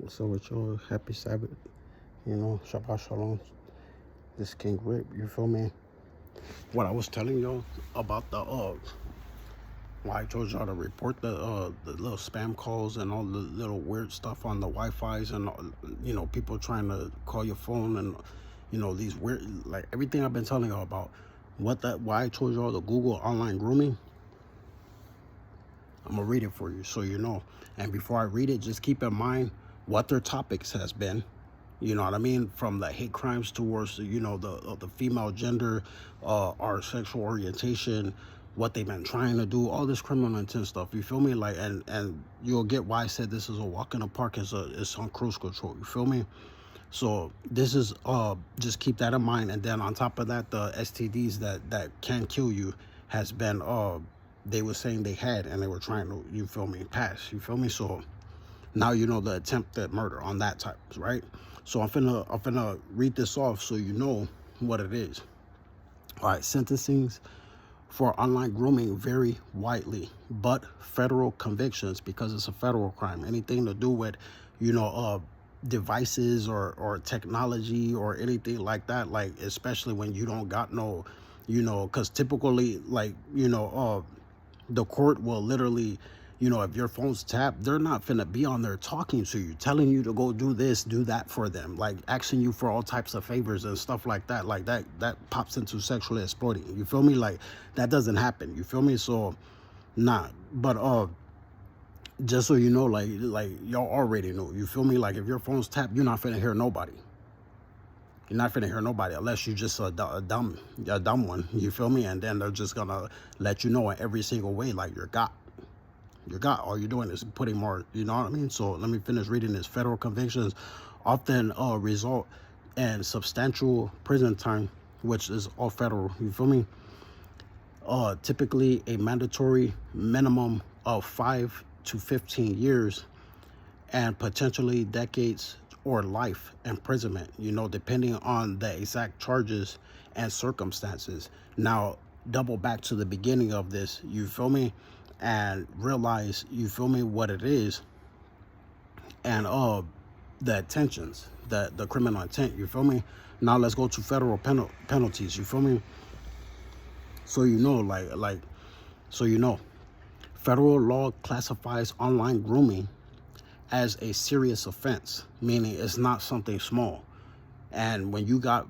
So with your happy Sabbath, Shabbat Shalom. This King Rip, you feel me? What I was telling y'all about the why I told y'all to report the little spam calls and all the little weird stuff on the Wi-Fi's and people trying to call your phone and these weird, like everything I've been telling y'all about. Why I told y'all to Google online grooming. I'm gonna read it for you so you know. And before I read it, just keep in mind what their topics has been. You know what I mean? From the hate crimes towards the female gender, our sexual orientation, what they've been trying to do, all this criminal intent stuff. You feel me? Like, and you'll get why I said this is a walk in the park. It's on cruise control. You feel me? So this is just keep that in mind. And then on top of that, the STDs that can kill you has been they were saying they had, and they were trying to, you feel me, pass. You feel me? So now you know the attempted murder on that type, right? So I'm finna read this off so you know what it is. All right, sentencings for online grooming vary widely, but federal convictions, because it's a federal crime, anything to do with, devices or technology or anything like that, like especially when you don't got no, because typically, like, the court will literally, if your phone's tapped, they're not finna be on there talking to you, telling you to go do this, do that for them, like asking you for all types of favors and stuff like that. Like that pops into sexually exploiting. You feel me? Like that doesn't happen. You feel me? So, nah. But just so you know, like y'all already know. You feel me? Like if your phone's tapped, you're not finna hear nobody. You're not finna hear nobody unless you just a dumb one. You feel me? And then they're just gonna let you know in every single way, like you're got. All you're doing is putting more, you know what I mean? So let me finish reading this. Federal convictions often result in substantial prison time, which is all federal. You feel me? Typically a mandatory minimum of 5 to 15 years and potentially decades or life imprisonment, depending on the exact charges and circumstances. Now, double back to the beginning of this, you feel me? And realize, you feel me, what it is, and the intentions, the criminal intent. You feel me? Now let's go to federal penalties. You feel me? So federal law classifies online grooming as a serious offense, meaning it's not something small. And when you got,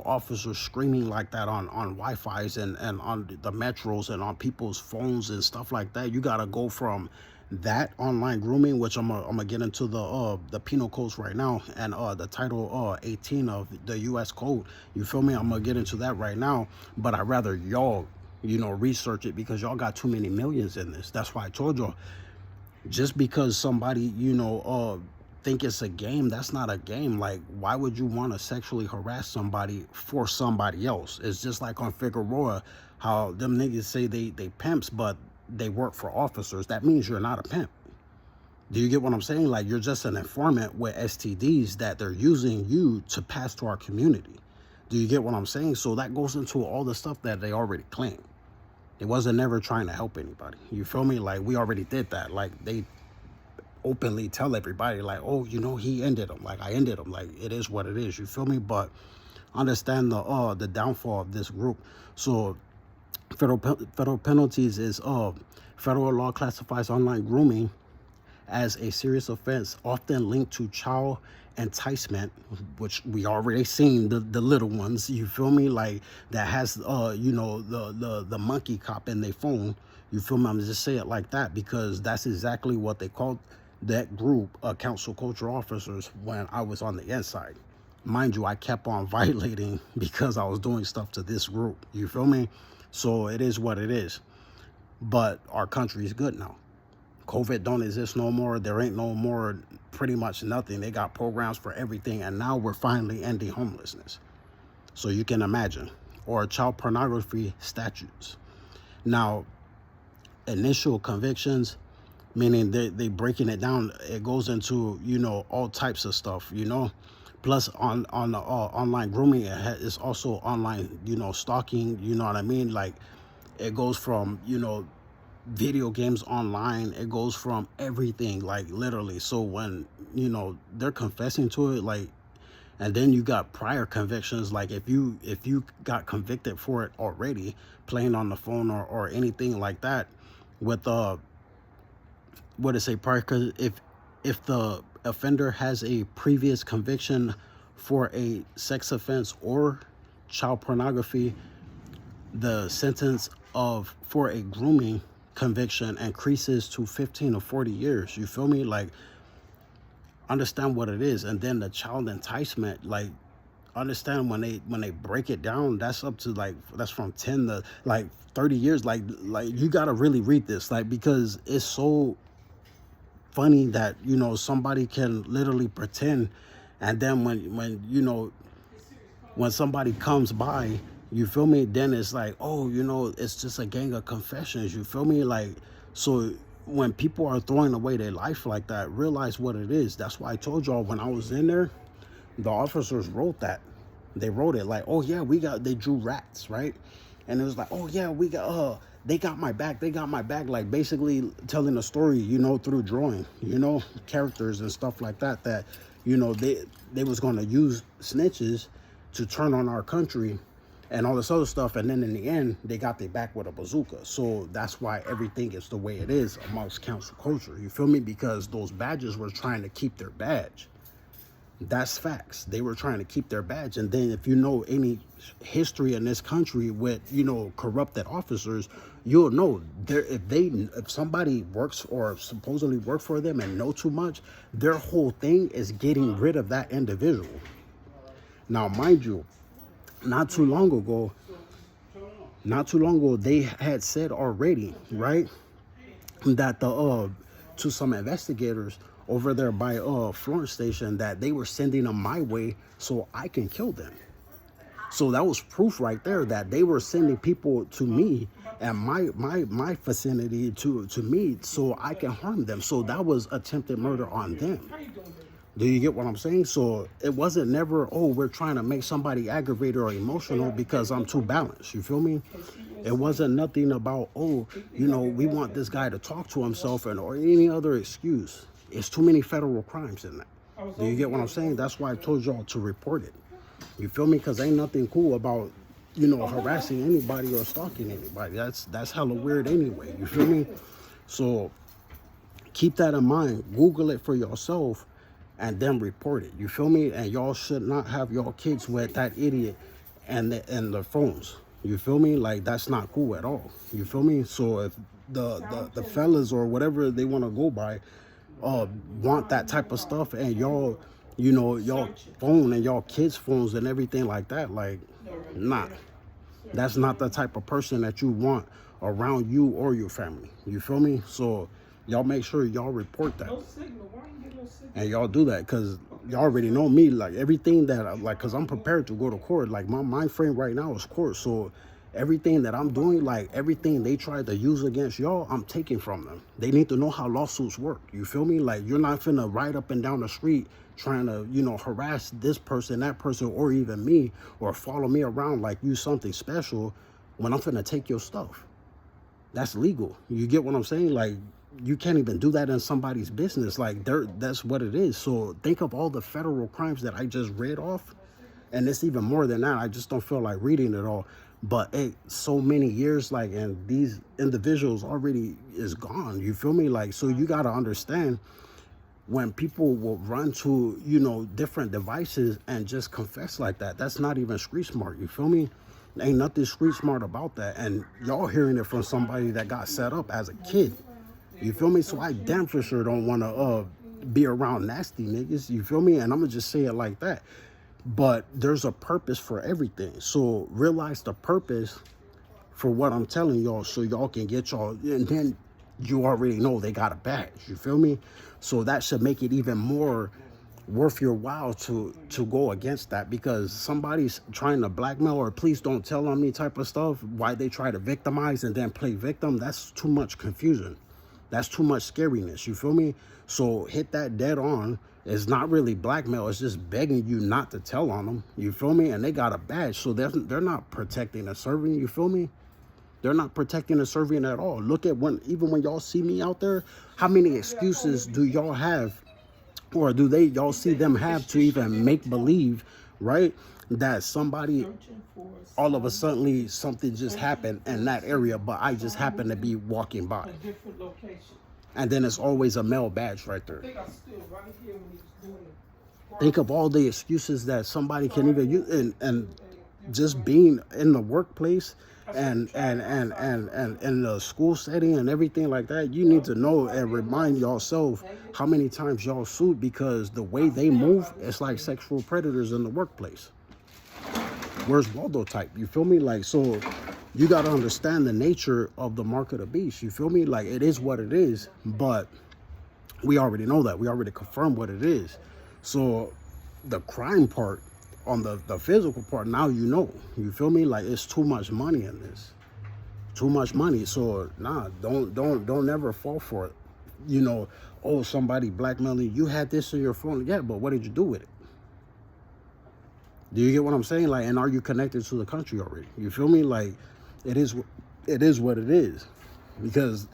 officers screaming like that on Wi-Fi's and on the metros and on people's phones and stuff like that, you got to go from that online grooming, which I'm gonna get into the penal codes right now, and the title 18 of the U.S. code. You feel me? I'm gonna get into that right now, but I'd rather y'all, research it, because y'all got too many millions in this. That's why I told y'all, just because somebody, think it's a game, that's not a game. Like, why would you want to sexually harass somebody for somebody else? It's just like on Figueroa, how them niggas say they pimps, but they work for officers. That means you're not a pimp. Do you get what I'm saying? Like, you're just an informant with STDs that they're using you to pass to our community. Do you get what I'm saying? So that goes into all the stuff that they already claim. It wasn't never trying to help anybody. You feel me? Like, we already did that. Like, they openly tell everybody, like, oh, he ended them. Like, I ended them. Like, it is what it is. You feel me? But understand the downfall of this group. So federal penalties is federal law classifies online grooming as a serious offense, often linked to child enticement, which we already seen the little ones. You feel me? Like, that has the monkey cop in their phone. You feel me? I'm just say it like that, because that's exactly what they called that group, council culture officers, when I was on the inside. Mind you, I kept on violating because I was doing stuff to this group. You feel me? So it is what it is. But our country is good now. COVID don't exist no more. There ain't no more pretty much nothing. They got programs for everything. And now we're finally ending homelessness. So you can imagine. Or child pornography statutes. Now, initial convictions, meaning they breaking it down. It goes into, all types of stuff, Plus on the online grooming, it's also online, stalking, you know what I mean? Like, it goes from, video games online. It goes from everything, like literally. So when, they're confessing to it, like, and then you got prior convictions, like if you got convicted for it already, playing on the phone or anything like that, with what to say, prior, because if the offender has a previous conviction for a sex offense or child pornography, the sentence of for a grooming conviction increases to 15 or 40 years. You feel me? Like, understand what it is. And then the child enticement, like, understand when they break it down, that's up to, like, that's from 10 to like 30 years. Like you got to really read this, like, because it's so funny that, somebody can literally pretend, and then when somebody comes by, you feel me, then it's like, oh, it's just a gang of confessions. You feel me? Like, so when people are throwing away their life like that, realize what it is. That's why I told y'all, when I was in there, the officers wrote that. They wrote it like, oh yeah, they drew rats, right? And it was like, oh yeah, they got my back, like basically telling a story, through drawing, characters and stuff like that, they was going to use snitches to turn on our country and all this other stuff. And then in the end, they got their back with a bazooka. So that's why everything is the way it is amongst council culture. You feel me? Because those badges were trying to keep their badge. That's facts. They were trying to keep their badge. And then if you know any history in this country with, corrupted officers, you'll know if somebody works or supposedly work for them and know too much, their whole thing is getting rid of that individual. Now, mind you, not too long ago, they had said already, right, that to some investigators over there by Florence Station, that they were sending them my way so I can kill them. So that was proof right there that they were sending people to me and my vicinity to me so I can harm them. So that was attempted murder on them. Do you get what I'm saying? So it wasn't never, oh, we're trying to make somebody aggravated or emotional because I'm too balanced. You feel me? It wasn't nothing about, oh, we want this guy to talk to himself or any other excuse. It's too many federal crimes in that. Do you get what I'm saying? That's why I told y'all to report it. You feel me? Because ain't nothing cool about, harassing anybody or stalking anybody. That's hella weird anyway. You feel me? So keep that in mind. Google it for yourself and then report it. You feel me? And y'all should not have y'all kids with that idiot and their phones. You feel me? Like, that's not cool at all. You feel me? So if the fellas or whatever they want to go by want that type of stuff, and y'all phone and y'all kids' phones and everything like that, like, nah. That's not the type of person that you want around you or your family. You feel me? So y'all make sure y'all report that. And y'all do that, because y'all already know me, like, everything that because I'm prepared to go to court. Like, my mind frame right now is court. So everything that I'm doing, like, everything they tried to use against y'all, I'm taking from them. They need to know how lawsuits work. You feel me? Like, you're not finna ride up and down the street trying to, harass this person, that person, or even me, or follow me around like you something special when I'm finna take your stuff. That's legal. You get what I'm saying? Like, you can't even do that in somebody's business. Like, that's what it is. So think of all the federal crimes that I just read off, and it's even more than that. I just don't feel like reading it all. But so many years, like, and these individuals already is gone. You feel me? Like, so you got to understand, when people will run to, different devices and just confess like that, that's not even street smart. You feel me? Ain't nothing street smart about that. And y'all hearing it from somebody that got set up as a kid. You feel me? So I damn for sure don't want to be around nasty niggas. You feel me? And I'm going to just say it like that. But there's a purpose for everything. So realize the purpose for what I'm telling y'all, so y'all can get y'all, and then you already know they got a badge. You feel me? So that should make it even more worth your while to go against that, because somebody's trying to blackmail or please don't tell on me type of stuff, why they try to victimize and then play victim. That's too much confusion. That's too much scariness. You feel me? So hit that dead on. It's not really blackmail. It's just begging you not to tell on them. You feel me? And they got a badge, so they're not protecting and serving. You feel me? They're not protecting and serving at all. Look at even when y'all see me out there, how many excuses do y'all have, or do y'all see them have to even make believe, right, that somebody, all of a sudden something just happened in that area, but I just happen to be walking by. And then it's always a male badge right there. Think of all the excuses that somebody can even use, and just being in the workplace and in the school setting and everything like that. You need to know and remind yourself how many times y'all sued, because the way they move, it's like sexual predators in the workplace. Where's Waldo type? You feel me? Like, so you got to understand the nature of the mark of the beast. You feel me? Like, it is what it is, but we already know that. We already confirmed what it is. So the crime part, on the physical part, now you know. You feel me? Like, it's too much money in this. Too much money. So nah, don't ever fall for it. You know, oh, somebody blackmailing you, had this on your phone. Yeah, but what did you do with it? Do you get what I'm saying? Like, and are you connected to the country already? You feel me? Like, it is what it is. Because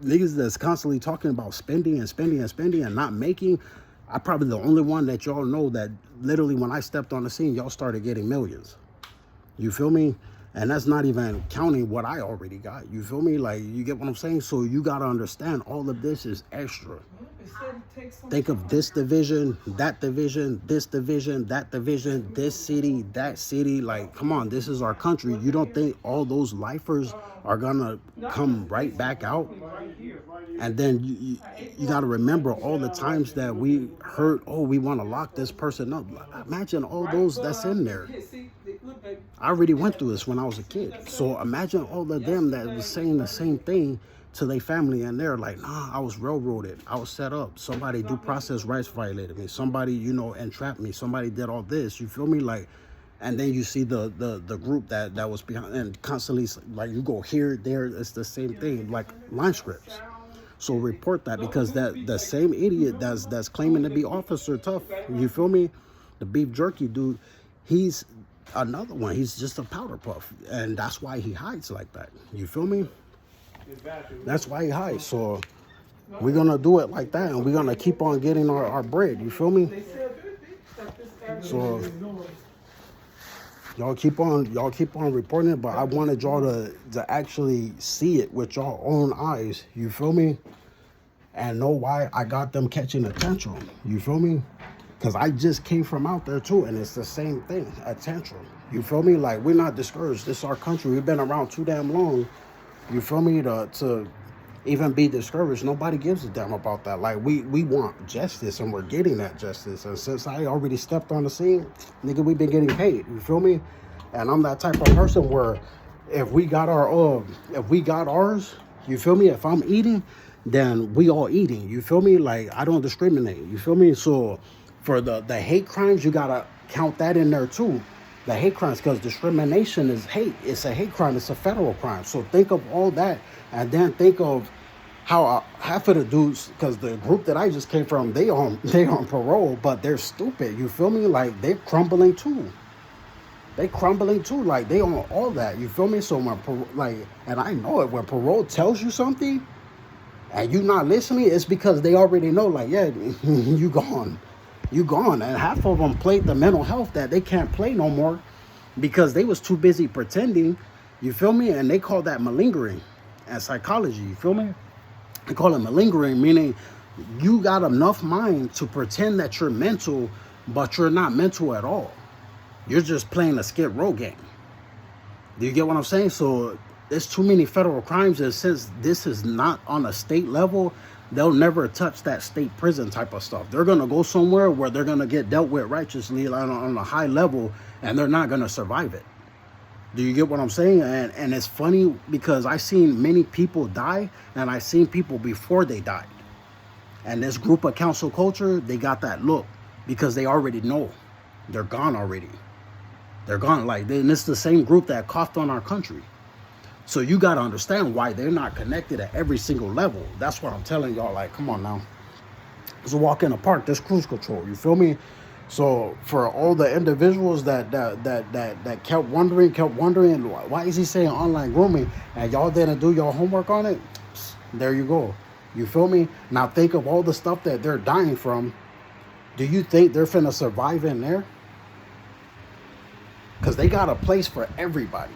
niggas that's constantly talking about spending and spending and spending and not making, I'm probably the only one that y'all know that literally when I stepped on the scene, y'all started getting millions. You feel me? And that's not even counting what I already got. You feel me? Like, you get what I'm saying? So you got to understand, all of this is extra. Think of this division, that division, this division, that division, this city, that city. Like, come on, this is our country. You don't think all those lifers are going to come right back out? And then you got to remember all the times that we heard, oh, we want to lock this person up. Imagine all those that's in there. I already went through this when I was a kid. So imagine all of them that was saying the same thing to their family, and they're like, nah, I was railroaded. I was set up. Somebody due process rights violated me. Somebody, you know, entrapped me. Somebody did all this. You feel me? Like, and then you see the group that was behind, and constantly, like, you go here, there, it's the same thing, like line scripts. So report that, because that the same idiot that's claiming to be Officer Tough, you feel me? The beef jerky dude, he's another one. He's just a powder puff, and that's why he hides like that. You feel me? That's why he hides. So we're gonna do it like that, and we're gonna keep on getting our bread. You feel me? So y'all keep on reporting it, but I wanted y'all to actually see it with your own eyes. You feel me? And know why I got them catching a tantrum. You feel me? Because I just came from out there too, and it's the same thing, a tantrum. You feel me? Like, we're not discouraged. This is our country. We've been around too damn long. You feel me? To even be discouraged. Nobody gives a damn about that. Like, we want justice, and we're getting that justice. And since I already stepped on the scene, nigga, we've been getting paid. You feel me? And I'm that type of person where if we got ours, you feel me? If I'm eating, then we all eating. You feel me? Like, I don't discriminate. You feel me? So for the hate crimes, you gotta count that in there too. The hate crimes, because discrimination is hate. It's a hate crime. It's a federal crime. So think of all that, and then think of how half of the dudes, because the group that I just came from, they on parole, but they're stupid. You feel me? Like, they're crumbling too. Like, they on all that. You feel me? So when and I know it, when parole tells you something and you not listening, it's because they already know, like, yeah, you gone. And half of them played the mental health that they can't play no more because they was too busy pretending. You feel me? And they call that malingering and psychology. You feel me? They call it malingering, meaning you got enough mind to pretend that you're mental, but you're not mental at all. You're just playing a Skid Row game. Do you get what I'm saying? So there's too many federal crimes, and since this is not on a state level, they'll never touch that state prison type of stuff. They're going to go somewhere where they're going to get dealt with righteously on a high level, and they're not going to survive it. Do you get what I'm saying? And it's funny because I seen many people die, and I seen people before they died. And this group of council culture, they got that look because they already know. They're gone already. They're gone. Like, and it's the same group that coughed on our country. So you got to understand why they're not connected at every single level. That's what I'm telling y'all. Like, come on now. It's a walk in the park. There's cruise control. You feel me? So for all the individuals that kept wondering, why is he saying online grooming, and y'all didn't do your homework on it? There you go. You feel me? Now think of all the stuff that they're dying from. Do you think they're finna survive in there? Because they got a place for everybody.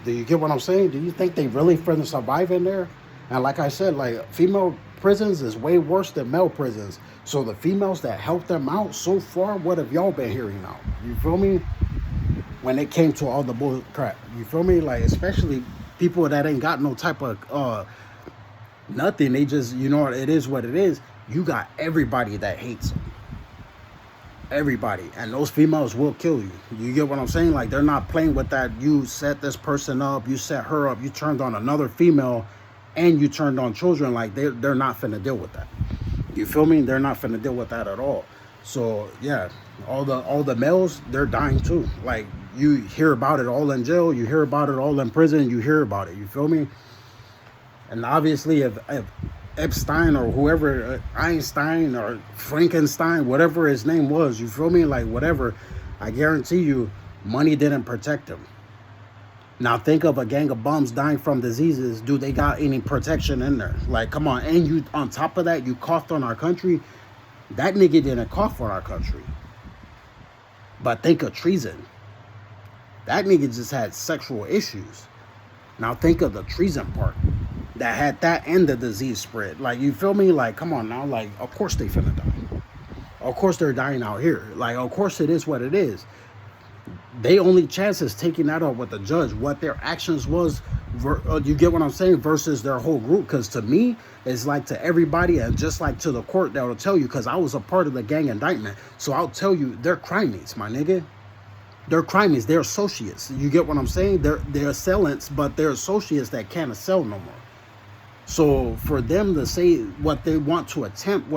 Do you get what I'm saying? Do you think they really finna survive in there? And like I said, like, female prisons is way worse than male prisons. So the females that helped them out so far, what have y'all been hearing now? You feel me? When it came to all the bull crap. You feel me? Like, especially people that ain't got no type of nothing. They just, you know, it is what it is. You got everybody that hates them. Everybody. And those females will kill you. You get what I'm saying? Like, they're not playing with that. You set this person up, you set her up, you turned on another female, and you turned on children. Like, they're not finna deal with that. You feel me? They're not finna deal with that at all. So yeah, all the males, they're dying too. Like, you hear about it all in jail, you hear about it all in prison, you hear about it. You feel me? And obviously, if Epstein or whoever, Einstein or Frankenstein, whatever his name was, you feel me? Like, whatever, I guarantee you, money didn't protect him. Now think of a gang of bums dying from diseases. Do they got any protection in there? Like, come on. And you, on top of that, you coughed on our country. That nigga didn't cough on our country. But think of treason. That nigga just had sexual issues. Now think of the treason part. That had that and the disease spread. Like, you feel me? Like, come on now. Like, of course they finna die. Of course they're dying out here. Like, of course it is what it is. They only chance is taking that up with the judge, what their actions was, you get what I'm saying, versus their whole group. Because to me, it's like to everybody, and just like to the court, that will tell you, because I was a part of the gang indictment. So I'll tell you, they're crimies, my nigga. They're crimies. They're associates. You get what I'm saying? They're assailants, but they're associates that can't assel no more. So for them to say what they want to attempt,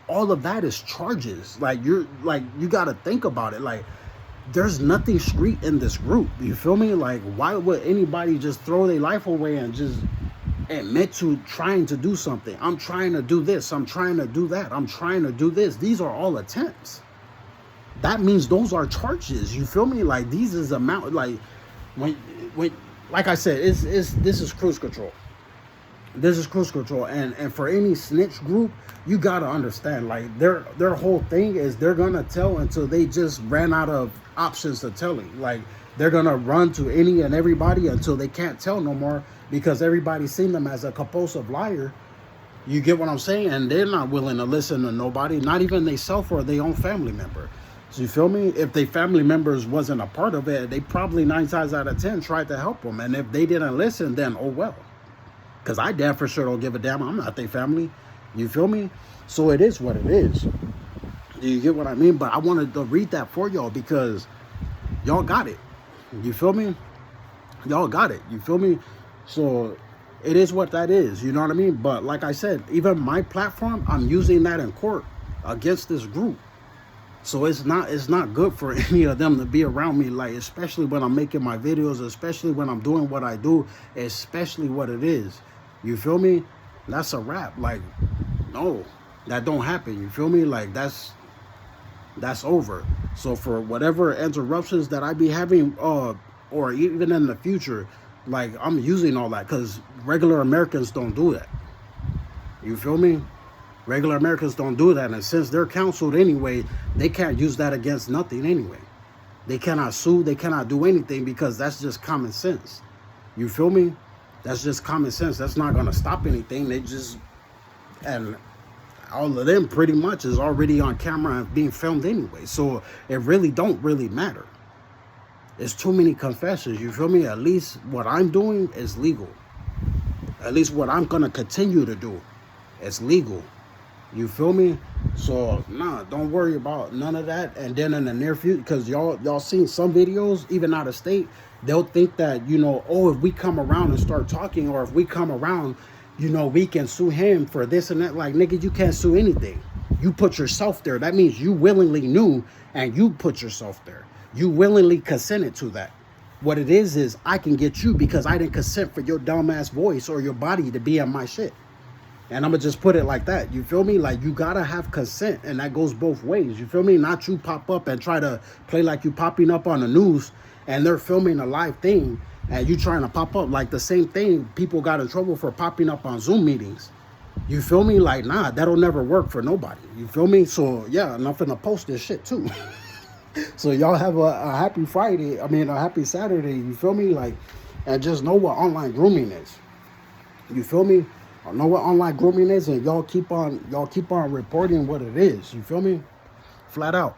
all of that is charges. Like, you got to think about it. Like, there's nothing street in this group. You feel me? Like, why would anybody just throw their life away and just admit to trying to do something? I'm trying to do this. I'm trying to do that. I'm trying to do this. These are all attempts. That means those are charges. You feel me? Like, these is amount. Like, when like I said, this is cruise control. This is cruise control, and for any snitch group, you gotta understand, like, their whole thing is they're gonna tell until they just ran out of options to telling. Like, they're gonna run to any and everybody until they can't tell no more, because everybody's seen them as a compulsive liar. You get what I'm saying? And they're not willing to listen to nobody, not even they self or their own family member. So you feel me? If their family members wasn't a part of it, they probably 9 times out of 10 tried to help them. And if they didn't listen, then oh well. Because I damn for sure don't give a damn. I'm not their family. You feel me? So it is what it is. Do you get what I mean? But I wanted to read that for y'all because y'all got it. You feel me? Y'all got it. You feel me? So it is what that is. You know what I mean? But like I said, even my platform, I'm using that in court against this group. So it's not good for any of them to be around me, like, especially when I'm making my videos, especially when I'm doing what I do, especially what it is. You feel me? That's a wrap. Like, no, that don't happen. You feel me? Like, that's over. So for whatever interruptions that I be having, or even in the future, like, I'm using all that because regular Americans don't do that. You feel me? Regular Americans don't do that, and since they're counseled anyway, they can't use that against nothing anyway. They cannot sue, they cannot do anything, because that's just common sense. You feel me? That's just common sense. That's not gonna stop anything. They just, and all of them pretty much is already on camera and being filmed anyway. So it really don't really matter. It's too many confessions, you feel me? At least what I'm doing is legal. At least what I'm gonna continue to do is legal. You feel me? So nah, don't worry about none of that. And then in the near future, because y'all seen some videos even out of state, they'll think that, you know, oh, if we come around and start talking, or if we come around, you know, we can sue him for this and that. Like, nigga, you can't sue anything. You put yourself there. That means you willingly knew and you put yourself there. You willingly consented to that. What it is I can get you because I didn't consent for your dumbass voice or your body to be on my shit. And I'm gonna just put it like that. You feel me? Like, you gotta have consent, and that goes both ways. You feel me? Not you pop up and try to play like you popping up on the news, and they're filming a live thing, and you trying to pop up. Like the same thing, people got in trouble for popping up on Zoom meetings. You feel me? Like, nah, that'll never work for nobody. You feel me? So yeah, and I'm finna post this shit too. So y'all have a happy Friday. I mean, a happy Saturday. You feel me? Like, and just know what online grooming is. You feel me? I know what online grooming is, and y'all keep on reporting what it is. You feel me? Flat out.